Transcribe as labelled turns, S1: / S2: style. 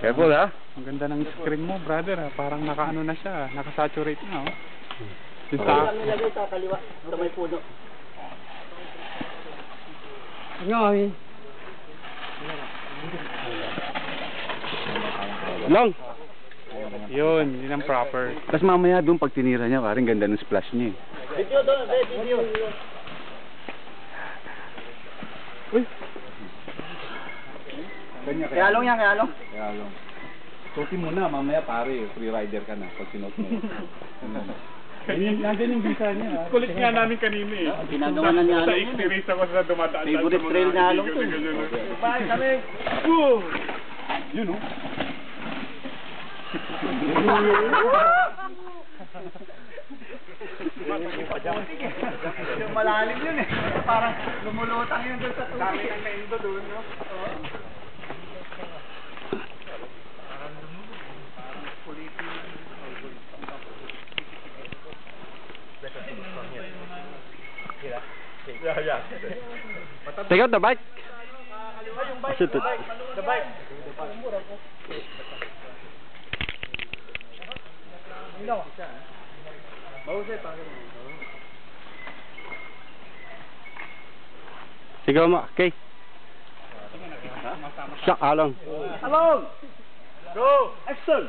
S1: Careful ha.
S2: Ang ganda ng screen mo, brother ha. Parang naka-ano na siya, naka-saturate na oh.
S3: Ito lang nilagay sa kaliwa, sa may puno. Ano kami?
S1: Long.
S2: Yun ang proper.
S1: Tapos mamaya doon pag tinira niya, parang ganda ng splash niya eh.
S3: Video doon, video.
S2: Uy!
S3: Kaya long yan, kaya long.
S1: Kaya long. Suotin mo na, mamaya pare, free rider ka na pag sinuot mo.
S2: Nandiyan yung visa niya. Kulit nga namin kanina eh.
S3: Ginagawa na niya.
S2: Sa experience ako sa dumadaan.
S3: Favorite trail na along to.
S2: Bye kami!
S1: Yun o.
S3: Yung malalim yun eh. Parang lumulutang yun doon sa tubig.
S2: Dami nang naindo doon, no?
S1: Take out the bike.
S2: The bike.
S1: Sigaw mo, okay. Siya, along.
S3: Along! Go! Action!